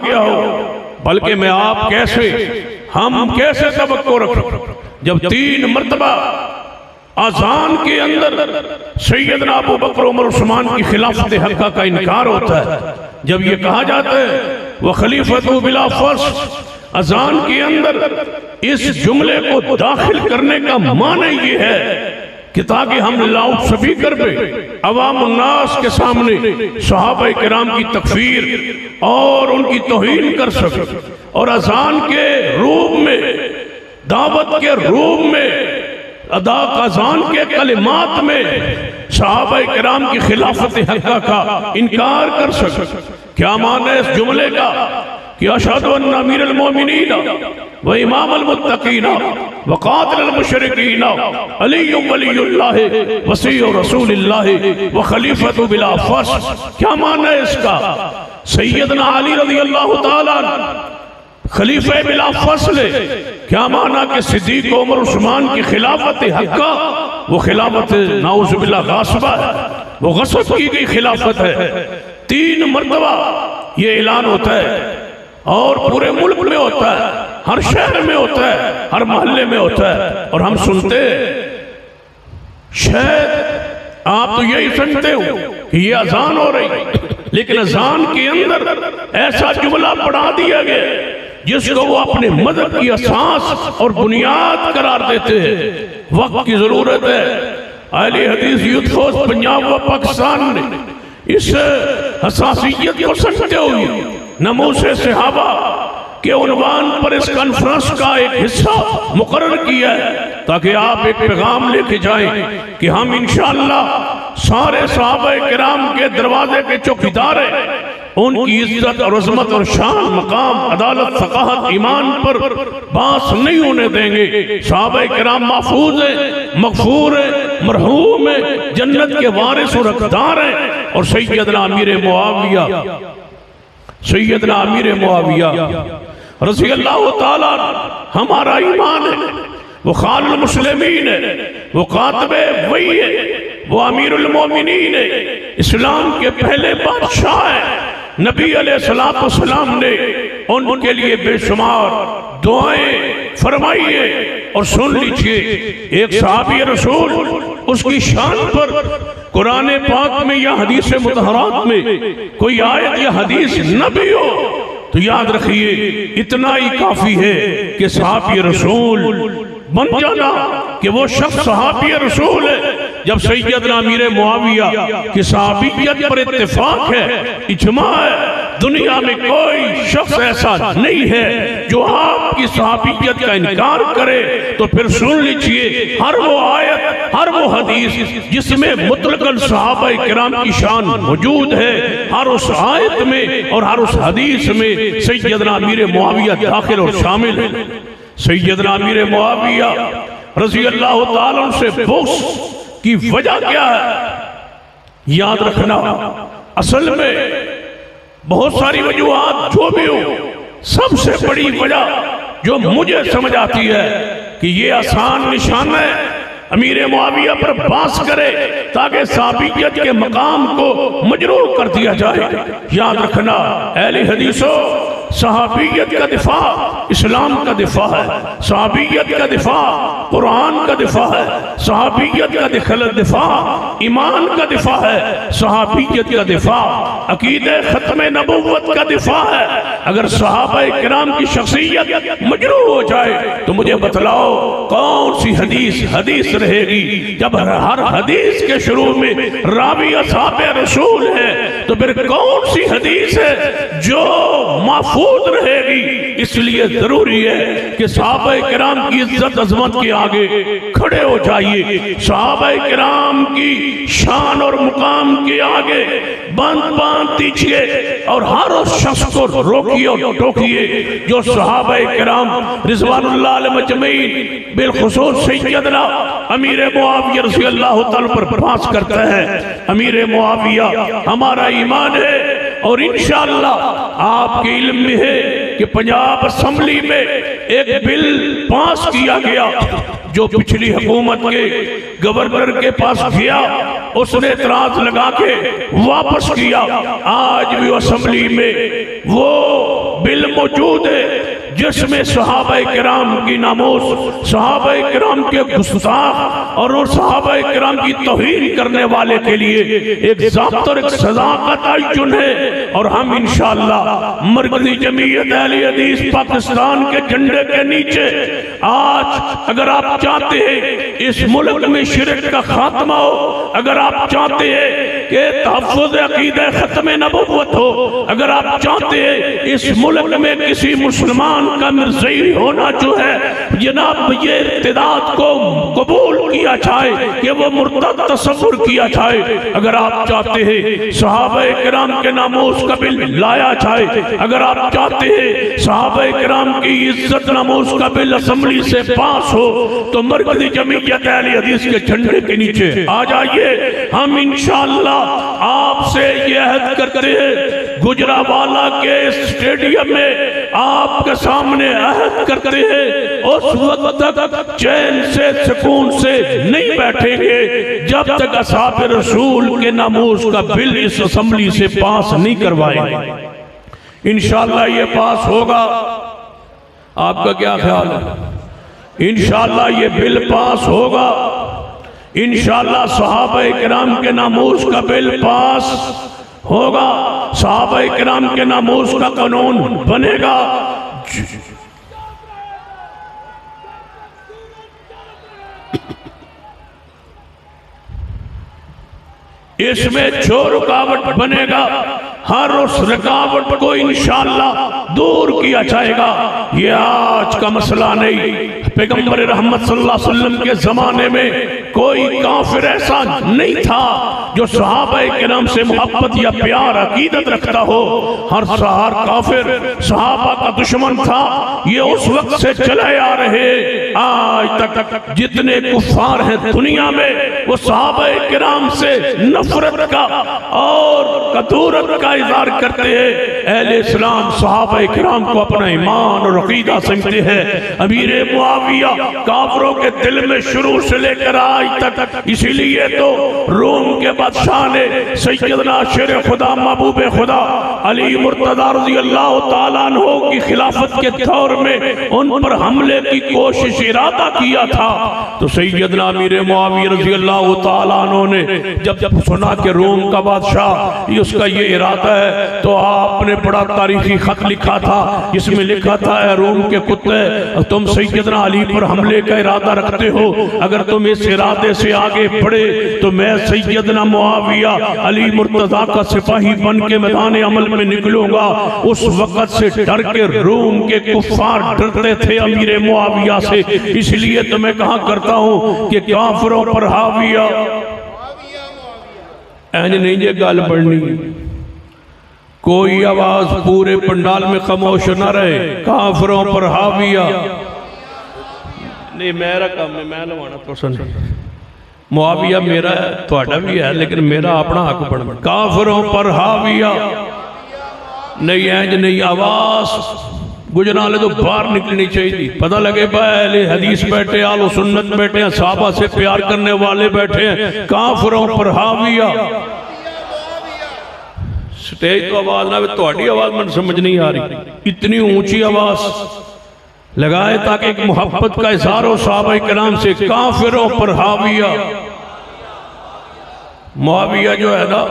गया हो, बल्कि मैं आप कैसे, हम कैसे तवक्को रखें जब 3 मरतबा आजान के अंदर सैयदना अबू बकर उमर उस्मान की खिलाफत हक्का का इनकार होता है। जब ये कहा जाता है वह खलीफतु बिला फर्श, अजान के अंदर इस जुमले को दाखिल करने का माने ये है कि ताकि हम लाउड स्पीकर पे अवाम उन्नास के सामने सहाबा किराम की तकफीर और उनकी तौहीन कर सके, और अजान के रूप में, दावत के रूप में, अदा अजान के कलिमात में सहाबा किराम की खिलाफत हक्का का इनकार कर सके। क्या माने इस जुमले का कि अशहदु अन्ना अमीरुल मोमिनीन व इमामुल मुत्तकीन व कातिलुल मुशरिकीन अलीयुम वलियुल्लाह वसीयु रसूलिल्लाह व खलीफतु बिला फर्श। क्या माना है इसका? सैयदना अली रज़ियल्लाहु ताला खलीफे बिला फर्श। क्या माना कि सिद्दीक उमर उस्मान की खिलाफत हक्का वो खिलाफत नाउज़ुबिल्लाह गासिबा है, वो गसब की गई खिलाफत है। 3 मरतबा ये ऐलान होता है और पूरे मुल्क में होता है, हर शहर में होता है, हर मोहल्ले में होता है, और हम सुनते शायद आप तो यही सुनते हो कि ये अजान हो रही, लेकिन अजान के अंदर ऐसा जुमला पढ़ा दिया गया जिसको वो अपने मदद की असास और बुनियाद करार देते हैं। वक्त की जरूरत है। अहले हदीस यूथ फोर्स पंजाब व पाकिस्तान ने इस हसासियत को समझते हुए नमूसे सहाबा के उन्वान पर इस कॉन्फ्रेंस का एक हिस्सा मुकर्रर किया है, ताकि आप एक पैगाम लेके जाएं कि हम इंशाअल्लाह सारे सहाबा किराम के दरवाजे के चौकीदार हैं। उनकी इज्जत और अजमत और शान, मकाम, अदालत, फ़क़ाहत, ईमान पर बास नहीं होने देंगे। सहाबा किराम महफूज है, मग़फ़ूर है, मरहूम है, जन्नत के वारिस और हक़दार हैं। और सैयदना अमीर मुआविया, सैयदना अमीर मुआविया रज़ियल्लाहु ताला हमारा ईमान है, वो खालिल मुस्लिमीन है, वो कातिबे वही है, वो अमीरुल मोमिनीन है, इस्लाम के पहले बादशाह है। नबी अलैहिस्सलाम ने उनके लिए बेशुमार दुआएं फरमाई है। और सुन लीजिए, एक सहाबी रसूल, उसकी शान पर कुरान पाक में या हदीस मुतहरात में कोई आयत या हदीस न भी हो तो याद रखिए इतना ही काफी है कि सहाबी रसूल बन जाना, कि वो शख्स सहाबी रसूल है। जब सैयदना अमीर मुआविया की सहाबियत पर इत्तेफाक है, इजमा है, दुनिया में कोई शख्स ऐसा नहीं है जो आपकी सहाबियत का इनकार करे, तो फिर सुन लीजिए हर वो आयत, हर वो हदीस जिसमें मुतलकन सहाबा किराम की शान मौजूद है, हर उस आयत में और हर उस हदीस में सैयदना अमीर मुआविया दाखिल और शामिल है। सैयदना अमीर मुआविया रज़ियल्लाहु ताला से बुग़्ज़ की वजह क्या है? याद रखना, असल में बहुत सारी वजूहात जो भी हो, सबसे बड़ी वजह जो मुझे समझ आती है कि ये आसान निशान है अमीर मुआविया पर बास करे ताकि सहाबियत के मकाम को मजरूह कर दिया जाए। याद रखना अहले हदीसों, सहाबियत का दिफा इस्लाम का दिफा है, सहाबियत का दिफा कुरान का दिफा है, सहाबियत का दिफा ईमान का दिफा है, सहाबियत का दिफा अकीदे खत्म नबुव्वत का दिफा है। अगर सहाबा किराम की शख्सियत मजरूह हो जाए तो मुझे बतलाओ कौन सी हदीस रहेगी? जब हर हदीस के शुरू में रावी असहाबे रसूल है, तो फिर कौन सी हदीस है जो महफूज रहेगी? इसलिए जरूरी है कि सहाबा किराम की इज्जत अजमत के आगे खड़े हो जाइए, सहाबा किराम की शान और मुकाम के आगे बांध दीजिए, और हर उस शख्स को रोकिए और टोकिए जो सहाबा किराम रिज़वानुल्लाह अलैहिम अजमईन बिलखुसूस सैयदना अमीर मुआविया रज़ियल्लाहु ताला पर बास करते हैं। अमीर मुआविया हमारा ईमान है, और इंशाअल्लाह आपके इल्म में है कि पंजाब असेंबली में एक बिल पास किया गया जो पिछली हुकूमत के गवर्नर के पास गया, उसने एतराज लगा के वापस किया। आज भी असेंबली में वो बिल मौजूद है जिसमें सहाबा किराम की नामोस, सहाबा किराम के गुस्ताख और उन सहाबा किराम की तौहीन करने वाले के लिए एक ज़ाब्ता और एक सज़ा का तयन है। और हम इंशाअल्लाह मरकज़ी जमीयत अहले हदीस पाकिस्तान के झंडे के नीचे आज अगर आप चाहते हैं इस मुल्क में शिरक का खात्मा हो, अगर आप चाहते हैं कि तहफ़्फ़ुज़ अक़ीदा ख़त्म नबुव्वत हो, अगर आप चाहते हैं इस मुल्क में किसी मुसलमान का मिर्ज़ई होना जो है जनाब ये इर्तिदाद को कबूल किया जाए कि वो मुर्तद तसव्वुर किया जाए, अगर आप चाहते हैं सहाबा किराम के नामूस का बिल लाया जाए, अगर आप चाहते हैं सहाबा किराम की इज्जत नामूस का बिल असेंबली से पास हो, तो मरकज़ी जमीयत अहले हदीस के झंडे के नीचे आ जाइए। हम इंशाअल्लाह आपसे ये अहद करते हैं गुजरावाला के स्टेडियम में आपके सामने अहद करते हैं उस वक्त तक चैन से सुकून से नहीं बैठेंगे जब तक असहाब रसूल के नामूस का बिल इस असेंबली से पास नहीं करवाएंगे। इंशाअल्लाह ये पास होगा। आपका क्या ख्याल है? इंशाअल्लाह ये बिल पास होगा। इंशाअल्लाह सहाबा किराम के नामूस का बिल पास होगा, सहाबा किराम के नामूस का कानून बनेगा। इसमें जो रुकावट बनेगा हर उस रुकावट को इंशाअल्लाह दूर किया जाएगा। ये आज का मसला नहीं, पैगंबर रहमत सल्लल्लाहु अलैहि वसल्लम के जमाने में कोई काफिर ऐसा नहीं था जो सहाबा किराम से मोहब्बत या प्यार अकीदत रखता हो। हर काफिर सहाबा का दुश्मन था। ये उस वक्त से चले आ रहे आज तक जितने कुफार हैं दुनिया में वो सहाबा किराम से नफरत का और कदूरत का इज़हार करते हैं। अहले इस्लाम सहाबा किराम को अपना ईमान और अकीदा समझते हैं। अमीर मुआविया काफिरों के दिल में शुरू से लेकर आज तक, इसीलिए तो रोम के बादशाह ने सैयदना शेर खुदा महबूब खुदा अली मुर्तज़ा रज़ी अल्लाह तआला अन्हु की खिलाफत के दौर में उन पर हमले की कोशिश इरादा किया था। तो सैयदना अमीर मुआविया रज़ी अल्लाह तआला अन्हु ने जब सुना कि रोम का बादशाह उसका ये इरादा है, तो आपने बड़ा तारीखी खत लिखा था जिसमें लिखा था रोम के कुत्ते, तुम सैयदना अली पर हमले का इरादा रखते हो, अगर तुम इस इरादे से आगे बढ़े तो मैं सैयदना मुआविया अली मुर्तज़ा का सिपाही बन के मैदान अमल में निकलूंगा। उस वक्त से डर के रोम के कुफार डरते थे अमीर मुआविया से। इसलिए तो मैं कहा करता हूँ कि काफिरों पर हाविया ऐन नहीं ये गल बढ़नी, कोई आवाज पूरे पंडाल में खामोश न रहे। काफिरों पर हाविया नहीं, मेरा काम है, मैं लवाना पसंद। मुआविया मेरा है, थोड़ा भी है, लेकिन मेरा अपना हक बनना। काफिरों पर हाविया नहीं, ऐज नहीं, आवाज गुजराले तो बाहर निकलनी चाहिए। पता लगे पहले हदीस बैठे, आलो सुन्नत बैठे हैं, साहबा से प्यार करने वाले बैठे हैं। काफिरों पर हाविया स्टेज तो आवाज ना, थोड़ी आवाज मन समझ नहीं आ रही। इतनी ऊंची आवाज लगाए ताकि एक मोहब्बत का इज़हार हो सहाबा किराम से। काफिरों पर हाविया, मुआविया जो है ना,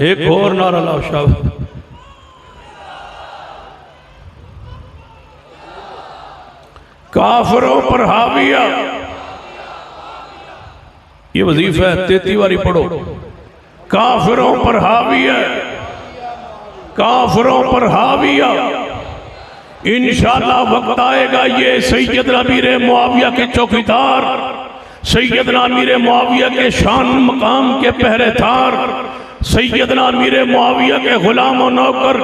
एक और नारा लाओ शाबाश। काफिरों पर हाविया, ये वजीफा है, 33 बारी पढ़ो। काफिरों पर हाविया, काफिरों पर हाविया। इंशाअल्लाह वक्त आएगा ये सैयदना अमीर मुआविया के चौकीदार, सैयदना अमीर मुआविया के शान मकाम के पहरेदार, सैयदना अमीर मुआविया के गुलाम और नौकर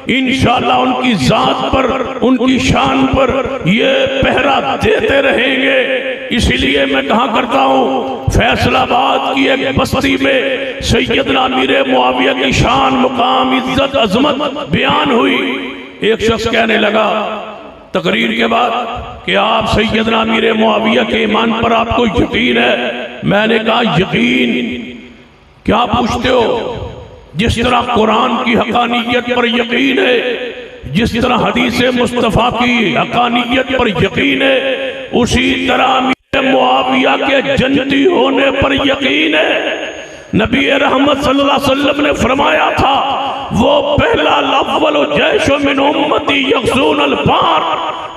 इंशाअल्लाह उनकी जात पर, उनकी शान पर ये पहरा देते रहेंगे। इसीलिए मैं कहा करता हूँ फैसलाबाद की एक बस्ती में सैयदना अमीर मुआविया की शान मुकाम इज्जत अजमत बयान हुई। एक शख्स कहने लगा तकरीर के बाद कि आप सैयदना अमीर मुआविया के ईमान पर आपको यकीन है? मैंने कहा यकीन क्या पूछते हो? जिस तरह कुरान की हकानियत पर यकीन है, जिस तरह हदीस मुस्तफ़ा की हकानियत पर यकीन है, उसी तरह अमीर मुआविया के जन्नती होने पर यकीन है। नबी रहमत सल्लल्लाहु अलैहि वसल्लम ने फरमाया था, वो पहला लव्वल जैशो मिन उम्मती यग़ज़ून अल-बार,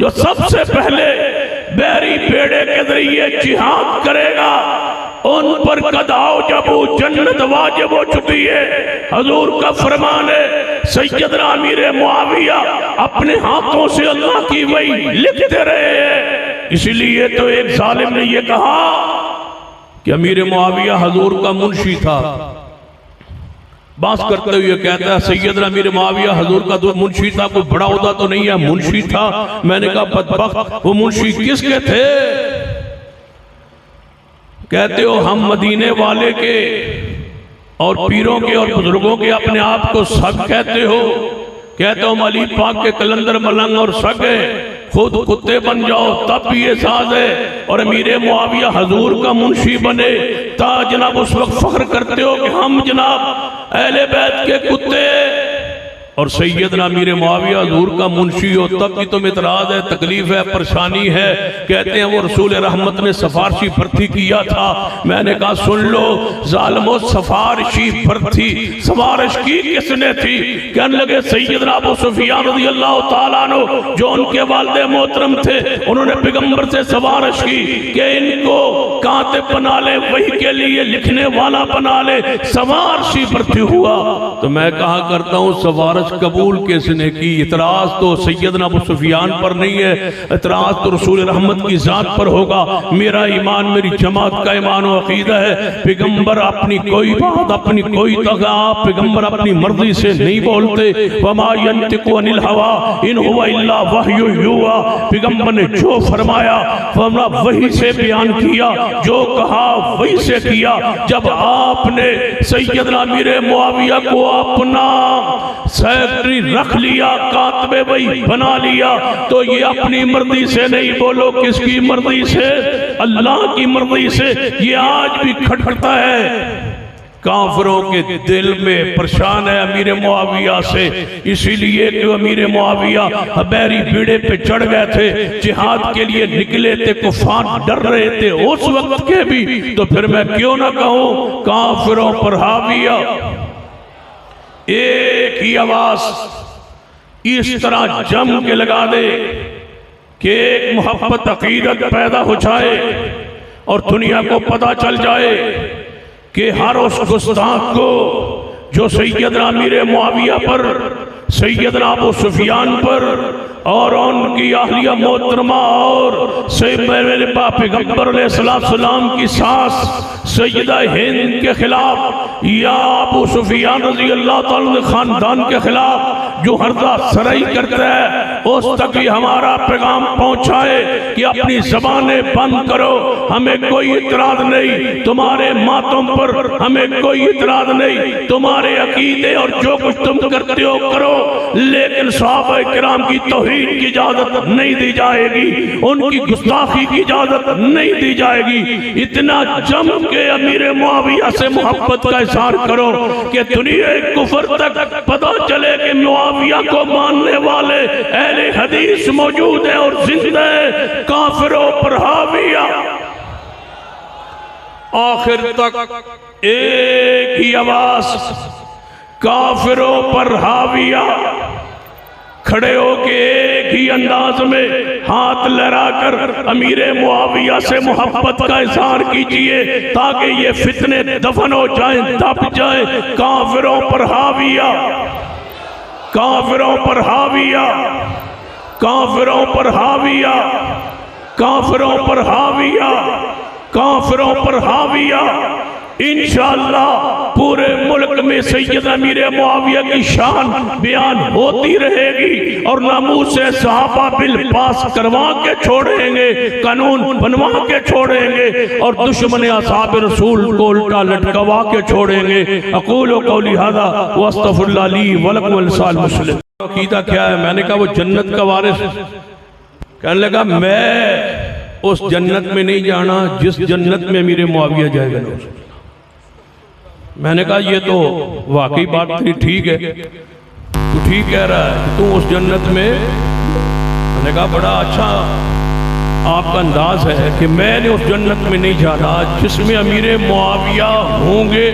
जो सबसे पहले बैरी बेड़े के जरिए जिहाद करेगा, उन पर कदाओ जब जन्नत वाजिब हो चुकी है। हजूर का फरमान है, सैयदना अमीर मुआविया अपने हाथों से अल्लाह की वही लिखते रहे हैं। इसलिए तो एक जालिम ने यह कहा कि अमीर मुआविया हजूर का मुंशी था। बात करते हुए कहता है, सैयदना अमीर मुआविया हजूर का तो मुंशी था, कोई बड़ा ओहदा तो नहीं है, मुंशी था। मैंने कहा बदबख्त, वो मुंशी किसके थे? कहते हो हम मदीने वाले के और पीरों के और बुजुर्गों के अपने आप को सब कहते हो। कहते हो अली पाक के कलंदर मलंग और सग है, खुद कुत्ते बन जाओ तब भी ये साज है। और अमीर मुआविया हजूर का मुंशी बने ता जनाब उस वक्त फख्र करते हो कि हम जनाब अहले बैत के कुत्ते। और सैयदना अमीर मुआविया हजूर का मुंशी हो तब भी तुम इतराज है, तकलीफ है, परेशानी है। कहते हैं वो रसूल रहमत ने सिफारशी भर्ती किया था। मैंने कहा सुन लो जालिमो, सिफारशी भर्ती सिफारिश की किसने थी? कहने लगे सैयदना अबू सुफियान रज़ियल्लाहु ताला अन्हु, जो उनके वालिद मोहतरम थे, उन्होंने पैगंबर से सिफारिश की कि इनको कातिब बना ले, वही के लिए लिखने वाला बना ले। सिफारशी भर्ती हुआ तो मैं कहा करता हूँ सिफारिश कबूल किसने की? इतराज तो सैयदना अबू सुफियान पर नहीं है, इतराज तो रसूल रहमत की जात पर होगा। मेरा ईमान, मेरी जमात का ईमान और अकीदा है, पैगंबर अपनी कोई बात, अपनी कोई तगा, पैगंबर अपनी मर्जी से नहीं बोलते। वमा यंतिकु अनिल हवा इन हुवा इल्ला वहयु युहा, पैगंबर ने जो फरमाया वही से बयान किया, जो कहा वही से किया। जब आपने सैयदना अमीर मुआविया को अपना सेक्रेटरी रख लिया, कातबे वही बना लिया, तो ये अपनी मर्जी से नहीं, बोलो किसकी मर्जी से? अल्लाह की मर्जी से। ये आज भी खटखटा है, काफिरों के दिल में परेशान है अमीर मुआविया से। इसीलिए कि अमीर मुआविया बैरी बीड़े पे चढ़ गए थे, जिहाद के लिए निकले थे, कुफार डर रहे थे उस वक्त के भी। तो फिर मैं क्यों ना कहूं काफिरों पर हाविया। एक ही आवाज इस तरह जम के लगा दे कि एक मोहब्बत अकीदत पैदा हो जाए और दुनिया को पता चल जाए कि हर उस गुस्ताख को जो सैयदना अमीर मुआविया पर, सैयदना अबू सुफियान पर और उनकी अहलिया मोहतरमा और मेरे पैगंबर अलैहिस्सलाम की सास सैयदा हिंद के खिलाफ या अबू सुफियान रज़ी अल्लाह ताला खानदान के खिलाफ जो हर्जा सराई करता है, उस तक भी हमारा पैगाम पहुंचाए कि अपनी ज़बानें बंद करो, हमें कोई इतराज नहीं, तुम्हारे मातम पर हमें कोई इतराज नहीं, तुम्हारे अकीदे और जो कुछ तुम करते हो करो, लेकिन सहाबा किराम की तौहीन की इजाजत नहीं दी जाएगी, उनकी गुस्ताखी की इजाजत नहीं दी जाएगी। इतना जम के अमीर मुआविया से मोहब्बत का इज़हार करो कि दुनिया कुफर तक पता चले कि मुआविया को मानने वाले अहले हदीस मौजूद है और जिंदा है। काफिरों पर हाविया। आखिर तक एक ही आवाज, काफिरों पर हाविया। खड़े होके एक ही अंदाज में हाथ लहराकर अमीर मुआविया से मोहब्बत का इज़हार कीजिए ताकि ये फितने दफन हो जाएं, दब जाएं। काफिरों पर हाविया, काफिरों पर हाविया, काफिरों पर हाविया, काफिरों पर हाविया, काफिरों पर हाविया। इंशाअल्लाह पूरे मुल्क में सैयदना अमीर मुआविया की शान बयान होती रहेगी और नामूस से सहाबा बिल पास करवा के छोड़ेंगे, कानून बनवा के छोड़ेंगे और दुश्मन असहाब रसूल को उल्टा लटकवा के छोड़ेंगे। अक़ूलु क़ौली हाज़ा व अस्तग़फिरुल्लाह ली व लकुम व लिसाइल मुस्लिम। अक़ीदा क्या है? मैंने कहा वो जन्नत का वारिस। कहने लगा मैं उस जन्नत में नहीं जाना जिस जन्नत में अमीर मुआविया जाएगा। मैंने कहा ये तो वाकई बात तेरी ठीक है, तू ठीक कह रहा है कि तू उस जन्नत में। मैंने कहा बड़ा अच्छा आपका अंदाज है कि मैंने उस जन्नत में नहीं जाना जिसमें अमीर मुआविया होंगे।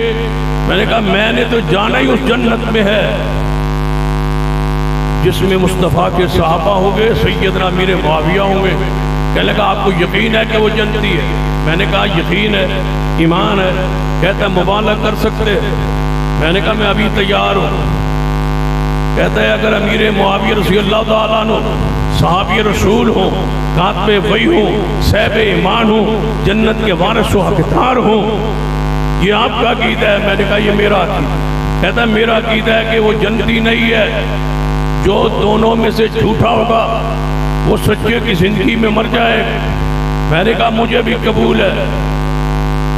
मैंने कहा मैंने तो जाना ही उस जन्नत में है जिसमें मुस्तफ़ा के सहाबा होंगे, सैयदना अमीर मुआविया होंगे। कहने लगा आपको यकीन है कि वो जन्नती है? मैंने कहा यकीन है, ईमान है। कहता है मुबालग कर सकते हैं? मैंने कहा मैं अभी तैयार हूँ। कहता है अगर अमीर मुआविया रज़ी अल्लाह ताला अन्हु सहाबी रसूल हो, कातिबे वही हो, साहिब ईमान हो, जन्नत के वारिस व हकदार हो, ये आपका अकीदा है? मैंने कहा ये मेरा अकीदा। कहता है मेरा अकीदा है कि वो जन्नती नहीं है, जो दोनों में से झूठा होगा वो सच्चे की जिंदगी में मर जाए। मैंने कहा मुझे भी कबूल है।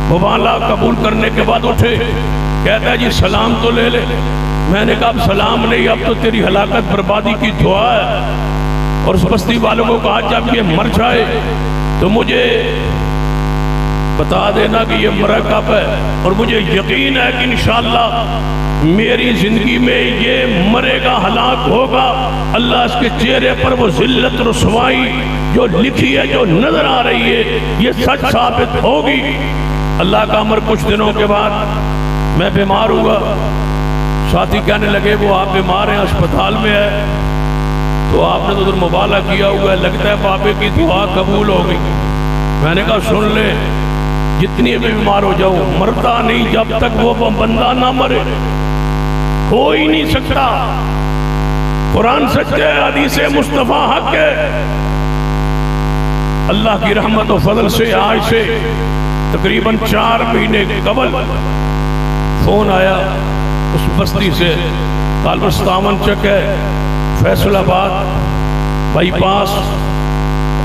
मुबाला कबूल करने के बाद उठे, कहता है जी सलाम तो ले ले। मैंने कहा अब सलाम नहीं, अब तो तेरी हलाकत बर्बादी की दुआ है। और उस बस्ती वालों को कहा जब ये मर जाए तो मुझे बता देना कि ये मरा कब है, और मुझे यकीन है कि इंशाअल्लाह मेरी जिंदगी में ये मरेगा, हलाक होगा। अल्लाह इसके चेहरे पर वो जिल्लत रुसवाई जो लिखी है, जो नजर आ रही है, ये सच साबित होगी। अल्लाह का अमर कुछ दिनों के बाद मैं बीमार हुआ। साथी कहने लगे वो आप बीमार हैं, अस्पताल में है, तो आपने तो उधर मुबाला किया हुआ है, लगता है बाबे की दुआ कबूल हो गई। मैंने कहा सुन ले, जितनी भी बीमार हो जाओ, मरता नहीं जब तक वो बंदा ना मरे। हो ही नहीं सकता। कुरान सच है, हदीस मुस्तफा हक है। अल्लाह की रहमत और फजल से आज से तकरीबन 4 महीने कबल फोन आया उस बस्ती से, कालबस्तावन चक है, फैसलाबाद बाईपास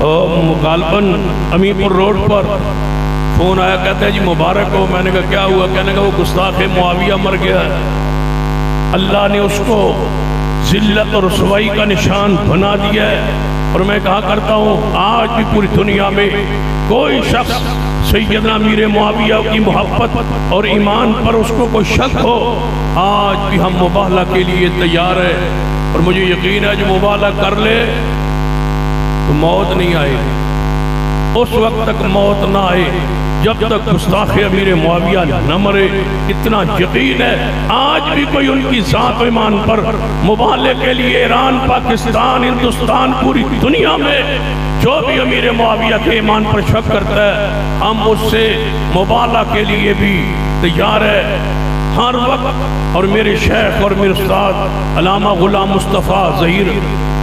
और गालबन अमीरपुर रोड पर फोन आया। कहते हैं जी मुबारक हो। मैंने कहा क्या हुआ? कहने का वो गुस्ताख मुआविया मर गया है, अल्लाह ने उसको जिल्लत और रुसवाई का निशान बना दिया है। और मैं कहा करता हूँ आज भी पूरी दुनिया में कोई शख्स सैयदना अमीर मुआविया की मोहब्बत और ईमान पर उसको कोई शक हो, आज भी हम मुबाला के लिए तैयार है। और मुझे यकीन है जो मुबाला कर ले तो मौत नहीं आएगी, उस वक्त तक मौत ना आए जब तक गुस्ताख अमीर मुआविया न मरे। इतना यकीन है आज भी कोई उनकी जात ईमान पर मुबाले के लिए ईरान, पाकिस्तान, हिंदुस्तान, पूरी दुनिया में जो भी अमीर मुआविया के ईमान पर शक करता है, हम उससे मुबाला के लिए भी तैयार है हर वक्त। और मेरे शेख और मेरे उस्ताद अल्लामा गुलाम मुस्तफ़ा ज़हीर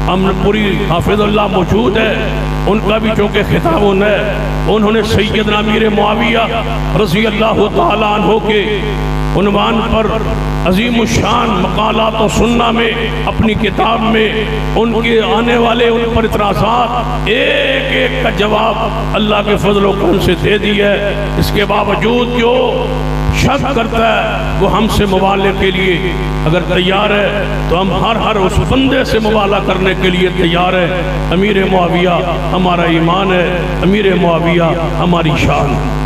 अमनपुरी हाफिज़ुल्लाह मौजूद है, उनका भी चूँकि खिताब है, उन्होंने सैयदना अमीर मुआविया रज़ी अल्लाह तआला अन्हु के उन्वान पर अजीम शान मकालात और सुन्ना में अपनी किताब में उनके आने वाले उन पर इतराज़ात एक एक का जवाब अल्लाह के फजल व करम से दे दिया है। इसके बावजूद जो शक करता है वो हमसे मुबाले के लिए अगर तैयार है तो हम हर उस बंदे से मुबाला करने के लिए तैयार है। अमीर मुआविया हमारा ईमान है, अमीर मुआविया हमारी शान है।